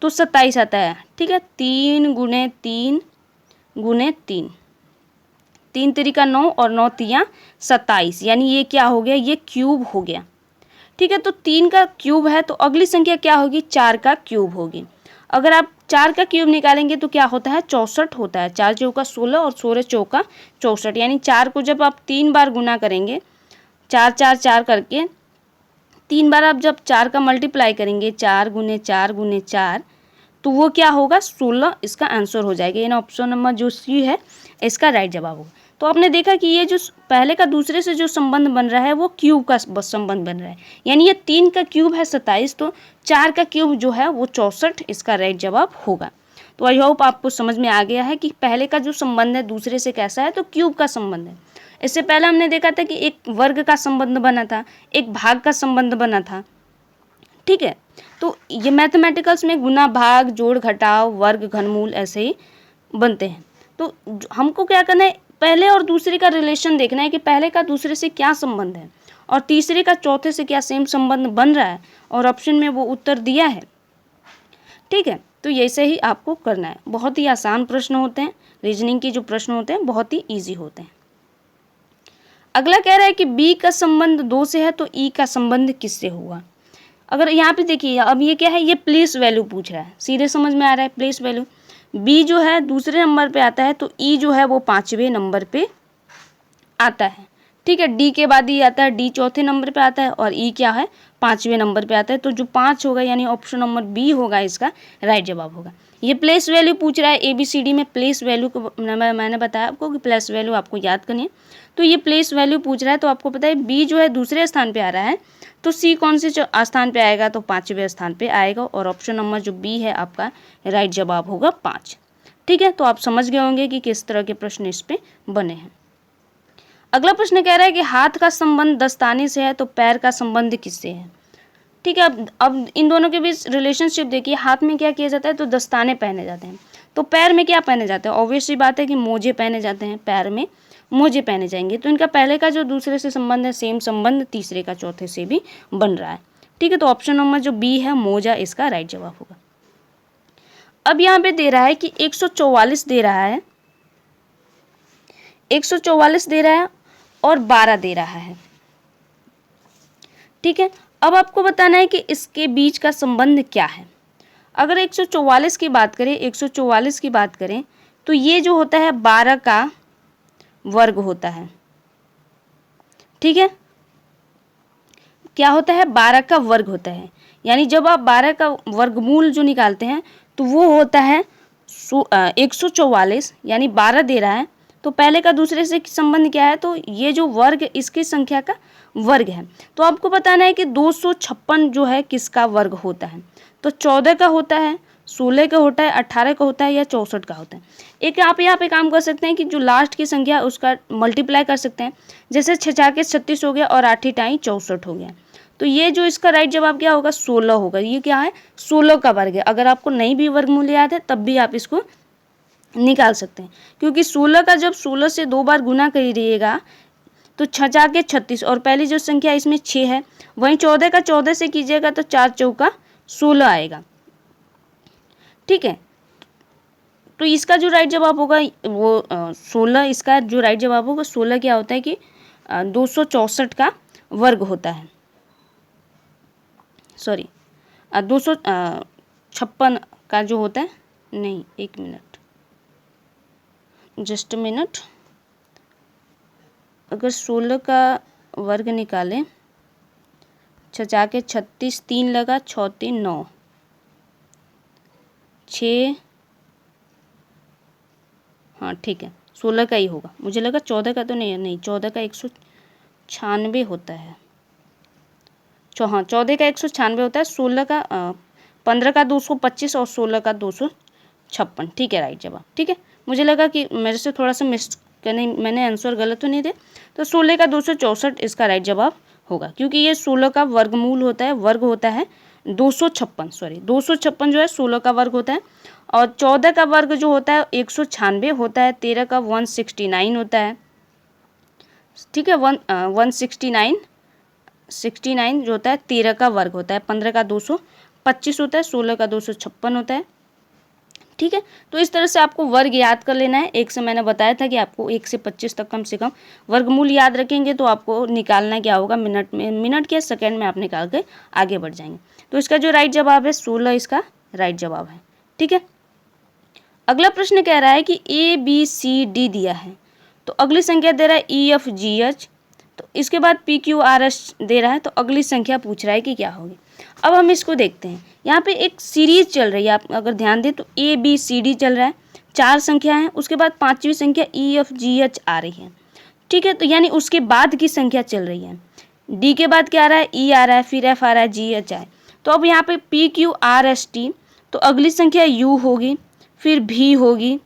तो 27 आता है। ठीक है, 3 गुणे 3 गुणे 3, 3 तरीका 9 और 9 तिया 27, यानी ये क्या हो गया, ये क्यूब हो गया। ठीक है, तो 3 का क्यूब है तो अगली संख्या क्या होगी, 4 का क्यूब होगी। अगर आप 4 का क्यूब निकालेंगे तो क्या होता है, 64 होता है। 4 चौका 16 और 16 चौका 64, यानी 4 को जब आप 3 बार गुना करेंगे, 4 4 4 करके 3 बार आप जब 4 का मल्टीप्लाई करेंगे, 4 गुने 4 गुने 4, तो वो क्या होगा, 16 इसका आंसर हो जाएगा। यानी ऑप्शन नंबर जो सी है इसका राइट जवाब होगा। तो आपने देखा कि ये जो पहले का दूसरे से जो संबंध बन रहा है वो क्यूब का संबंध बन रहा है, यानी ये 3 का क्यूब है 27, तो 4 का क्यूब जो है वो 64 इसका राइट जवाब होगा। तो आई होप आपको समझ में आ गया है कि पहले का जो संबंध है दूसरे से कैसा है, तो क्यूब का संबंध है। इससे पहले हमने देखा था कि एक वर्ग का संबंध बना था, एक भाग का संबंध बना था। ठीक है, तो ये मैथमेटिकल्स में गुना, भाग, जोड़, घटाव, वर्ग, घनमूल ऐसे ही बनते हैं। तो हमको क्या करना है, पहले और दूसरे का रिलेशन देखना है कि पहले का दूसरे से क्या संबंध है और तीसरे का चौथे से क्या सेम संबंध बन रहा है, और ऑप्शन में वो उत्तर दिया है। ठीक है, तो ऐसे ही आपको करना है। बहुत ही आसान प्रश्न होते हैं, रीजनिंग के जो प्रश्न होते हैं बहुत ही ईजी होते हैं। अगला कह रहा है कि बी का संबंध 2 से है तो ई का संबंध किससे होगा। अगर यहाँ पे देखिए, अब ये क्या है, ये प्लेस वैल्यू पूछ रहा है, सीधे समझ में आ रहा है प्लेस वैल्यू। बी जो है दूसरे नंबर पे आता है तो ई जो है वो 5वें नंबर पे आता है। ठीक है, डी के बाद ई आता है, डी चौथे नंबर पे आता है और ई क्या है, 5वें नंबर पे आता है। तो जो 5 होगा यानी ऑप्शन नंबर बी होगा इसका राइट जवाब होगा। ये प्लेस वैल्यू पूछ रहा है, ABCD में प्लेस वैल्यू को मैंने बताया आपको कि प्लेस वैल्यू आपको याद करनी है। तो ये प्लेस वैल्यू पूछ रहा है, तो आपको पता है बी जो है दूसरे स्थान पे आ रहा है, तो सी कौन से स्थान पे आएगा, तो 5वें स्थान पे आएगा, और ऑप्शन नंबर जो बी है आपका राइट जवाब होगा 5। ठीक है, तो आप समझ गए होंगे कि किस तरह के प्रश्न इस पे बने हैं। अगला प्रश्न कह रहा है कि हाथ का संबंध दस्ताने से है तो पैर का संबंध किससे है। ठीक है। अब इन दोनों के बीच रिलेशनशिप देखिए, हाथ में क्या किया जाता है, तो दस्ताने पहने जाते हैं। तो पैर में क्या पहने जाते हैं, ऑब्वियस सी बात है कि मोजे पहने जाते हैं, पैर में मोजे पहने जाएंगे। तो इनका पहले का जो दूसरे से संबंध है, सेम संबंध तीसरे का चौथे से भी बन रहा है। ठीक है, तो ऑप्शन नंबर जो बी है मोजा, इसका राइट जवाब होगा। अब यहाँ पे दे रहा है कि 144 दे रहा है, 144 दे रहा है और 12 दे रहा है। ठीक है, अब आपको बताना है कि इसके बीच का संबंध क्या है। अगर 144 की बात करें, 144 की बात करें तो ये जो होता है 12 का वर्ग होता है। ठीक है, क्या होता है, 12 का वर्ग होता है। यानी जब आप 12 का वर्गमूल जो निकालते हैं तो वो होता है 144, यानी 12 दे रहा है तो पहले का दूसरे से संबंध क्या है, तो ये जो वर्ग इसकी संख्या का वर्ग है। तो आपको बताना है कि 256 जो है किसका वर्ग होता है, तो 14 का होता है, 16 का होता है, 18 का होता है या 64 का होता है। एक आप यहाँ पे काम कर सकते हैं कि जो लास्ट की संख्या उसका मल्टीप्लाई कर सकते हैं, जैसे 6 के 36 हो गया और 8 टाई 64 हो गया। तो ये जो इसका राइट जवाब क्या होगा, 16 होगा। ये क्या है, 16 का वर्ग है। अगर आपको नहीं भी वर्गमूल याद है तब भी आप इसको निकाल सकते हैं, क्योंकि 16 का जब 16 से 2 बार गुना करिएगा तो 6 के 36 और पहली जो संख्या इसमें 6 है, वहीं 14 का 14 से कीजिएगा तो 4 चौका 16 आएगा। ठीक है, तो इसका जो राइट जवाब होगा वो 16, इसका जो राइट जवाब होगा 16 क्या होता है कि 264 का वर्ग होता है, सॉरी 256 का जो होता है, नहीं एक मिनट, जस्ट मिनट। अगर 16 का वर्ग निकालें, 6 के 36, 3 लगा, 6 3 9, 6, हाँ ठीक है 16 का ही होगा। मुझे लगा 14 का तो नहीं 14 का 196 होता है। हाँ 14 का 196 होता है, 16 का 15 का 225 और 16 का 256। ठीक है, राइट जवाब। ठीक है, मुझे लगा कि मेरे से थोड़ा सा मैंने आंसर गलत तो नहीं दे, तो 16 का 264 इसका राइट जवाब होगा, क्योंकि ये 16 का वर्गमूल होता है, वर्ग होता है 256, सॉरी 256 जो है 16 का वर्ग होता है, और 14 का वर्ग जो होता है 196 होता है, 13 का 169 होता है। ठीक है, 169 जो होता है 13 का वर्ग होता है, 15 का 225 होता है, 16 का 256 होता है। ठीक है, तो इस तरह से आपको वर्ग याद कर लेना है। एक से मैंने बताया था कि आपको 1 से 25 तक कम से कम वर्गमूल याद रखेंगे तो आपको निकालना क्या होगा, मिनट के सेकंड में आप निकाल के आगे बढ़ जाएंगे। तो इसका जो राइट जवाब है 16, इसका राइट जवाब है। ठीक है, अगला प्रश्न कह रहा है कि ABCD दिया है, तो अगली संख्या दे रहा है EFGH, तो इसके बाद PQRS दे रहा है, तो अगली संख्या पूछ रहा है कि क्या होगी। अब हम इसको देखते हैं। यहाँ पे एक सीरीज चल रही है, आप अगर ध्यान दें तो ABCD चल रहा है, 4 संख्या है, उसके बाद 5वीं संख्या EFGH आ रही है। ठीक है, तो यानी उसके बाद की संख्या चल रही है। D के बाद क्या आ रहा है, E आ रहा है, फिर F आ रहा है, GH आए। तो अब यहाँ पे PQRST, तो अगली संख्या U होगी, फिर V होगी,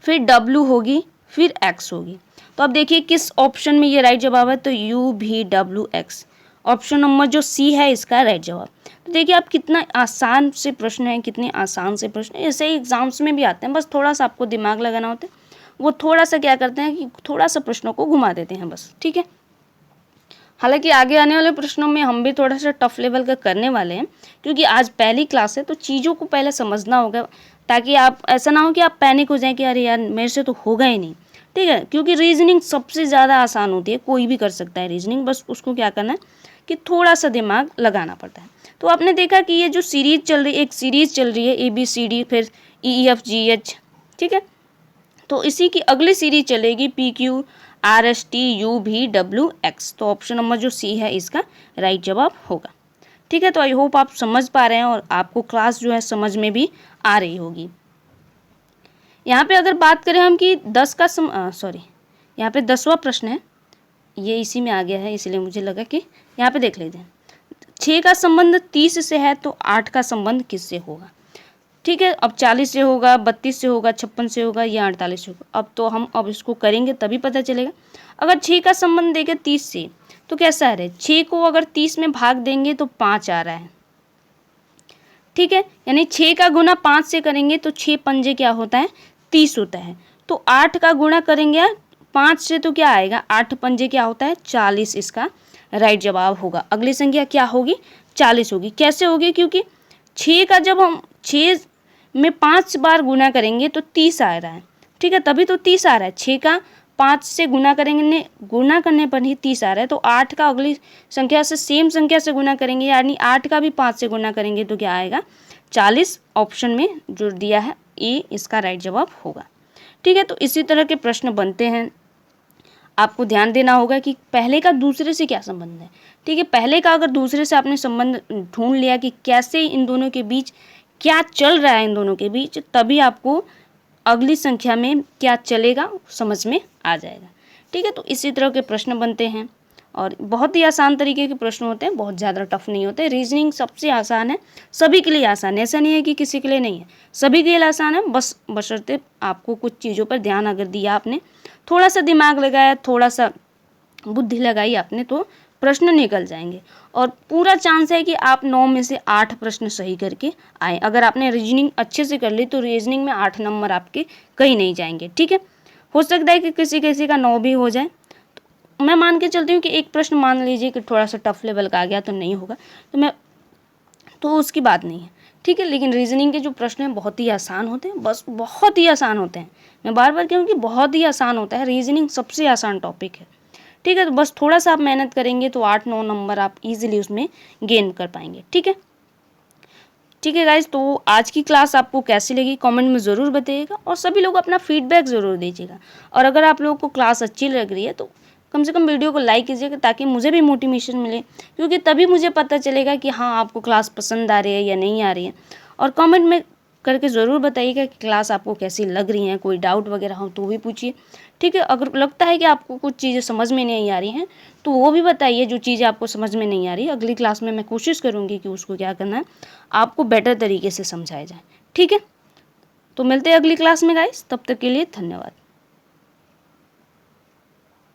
फिर W होगी, फिर X होगी। तो अब देखिए किस ऑप्शन में ये राइट जवाब है, तो UVWX, ऑप्शन नंबर जो C है इसका राइट जवाब। तो देखिए आप कितना आसान से प्रश्न है, कितने आसान से प्रश्न, ऐसे ही एग्जाम्स में भी आते हैं, बस थोड़ा सा आपको दिमाग लगाना होता है। वो थोड़ा सा क्या करते हैं कि थोड़ा सा प्रश्नों को घुमा देते हैं बस। ठीक है, हालांकि आगे आने वाले प्रश्नों में हम भी थोड़ा सा टफ लेवल का करने वाले हैं, क्योंकि आज पहली क्लास है तो चीज़ों को पहले समझना होगा, ताकि आप ऐसा ना हो कि आप पैनिक हो जाएं कि अरे यार मेरे से तो होगा ही नहीं। ठीक है, क्योंकि रीजनिंग सबसे ज़्यादा आसान होती है, कोई भी कर सकता है रीजनिंग, बस उसको क्या करना है कि थोड़ा सा दिमाग लगाना पड़ता है। तो आपने देखा कि ये जो सीरीज चल रही है, एक सीरीज चल रही है ABCD, फिर EFGH। ठीक है, तो इसी की अगली सीरीज चलेगी PQRSTUVWX, तो ऑप्शन नंबर जो C है इसका राइट जवाब होगा। ठीक है, तो आई होप आप समझ पा रहे हैं और आपको क्लास जो है समझ में भी आ रही होगी। यहाँ पे अगर बात करें हम कि 10 का यहाँ पे 10वां प्रश्न है, ये इसी में आ गया है, इसलिए मुझे लगा कि यहाँ पे देख लीजिए। 6 का संबंध 30 से है तो 8 का संबंध किससे होगा। ठीक है, अब 40 से होगा, 32 से होगा, 56 से होगा या 48 से होगा। अब तो हम इसको करेंगे तभी पता चलेगा। अगर 6 का संबंध देखें 30 से, तो कैसा आ रहा है, 6 को अगर 30 में भाग देंगे तो 5 आ रहा है, ठीक है। यानी 6 का गुना 5 से करेंगे तो 6 पंजे क्या होता है, 30 होता है। तो 8 का गुणा करेंगे 5 से तो क्या आएगा, 8 पंजे क्या होता है, 40 इसका राइट जवाब होगा। अगली संख्या क्या होगी, 40 होगी। कैसे होगी, क्योंकि 6 का जब हम 6 में 5 बार गुना करेंगे तो 30 आ रहा है, ठीक है, तभी तो 30 आ रहा है। 6 का 5 से गुना करेंगे, गुना करने पर ही 30 आ रहा है। तो 8 का अगली संख्या से सेम संख्या से गुना करेंगे, यानी 8 का भी 5 से गुना करेंगे तो क्या आएगा, 40। ऑप्शन में जो दिया है ए इसका राइट जवाब होगा, ठीक है। तो इसी तरह के प्रश्न बनते हैं। आपको ध्यान देना होगा कि पहले का दूसरे से क्या संबंध है, ठीक है। पहले का अगर दूसरे से आपने संबंध ढूंढ लिया कि कैसे इन दोनों के बीच क्या चल रहा है, इन दोनों के बीच, तभी आपको अगली संख्या में क्या चलेगा समझ में आ जाएगा, ठीक है। तो इसी तरह के प्रश्न बनते हैं और बहुत ही आसान तरीके के प्रश्न होते हैं, बहुत ज़्यादा टफ नहीं होते। रीजनिंग सबसे आसान है, सभी के लिए आसान है, ऐसा नहीं है कि किसी के लिए नहीं है, सभी के लिए आसान है। बस बशर्ते आपको कुछ चीज़ों पर ध्यान अगर दिया आपने, थोड़ा सा दिमाग लगाया, थोड़ा सा बुद्धि लगाई आपने, तो प्रश्न निकल जाएंगे। और पूरा चांस है कि आप 9 में से 8 प्रश्न सही करके आए। अगर आपने रीजनिंग अच्छे से कर ली तो रीजनिंग में 8 नंबर आपके कहीं नहीं जाएंगे, ठीक है। हो सकता है कि किसी किसी का 9 भी हो जाए। तो मैं मान के चलती हूँ कि एक प्रश्न मान लीजिए कि थोड़ा सा टफ लेवल का आ गया तो नहीं होगा, तो उसकी बात नहीं है, ठीक है। लेकिन रीजनिंग के जो प्रश्न हैं बहुत ही आसान होते हैं, बस बहुत ही आसान होते हैं। मैं बार बार कहूँ कि बहुत ही आसान होता है, रीजनिंग सबसे आसान टॉपिक है, ठीक है। तो बस थोड़ा सा आप मेहनत करेंगे तो 8-9 नंबर आप इजीली उसमें गेन कर पाएंगे, ठीक है। ठीक है गाइज, तो आज की क्लास आपको कैसी लगी कमेंट में ज़रूर बताइएगा और सभी लोग अपना फीडबैक ज़रूर दीजिएगा। और अगर आप लोगों को क्लास अच्छी लग रही है तो कम से कम वीडियो को लाइक कीजिएगा ताकि मुझे भी मोटिवेशन मिले, क्योंकि तभी मुझे पता चलेगा कि हाँ आपको क्लास पसंद आ रही है या नहीं आ रही है। और कमेंट में करके ज़रूर बताइएगा कि क्लास आपको कैसी लग रही है, कोई डाउट वगैरह हो तो भी पूछिए, ठीक है। अगर लगता है कि आपको कुछ चीज़ें समझ में नहीं आ रही हैं तो वो भी बताइए, जो चीज़ें आपको समझ में नहीं आ रही अगली क्लास में मैं कोशिश करूँगी कि उसको क्या करना है, आपको बेटर तरीके से समझाया जाए, ठीक है। तो मिलते हैं अगली क्लास में गाइस, तब तक के लिए धन्यवाद।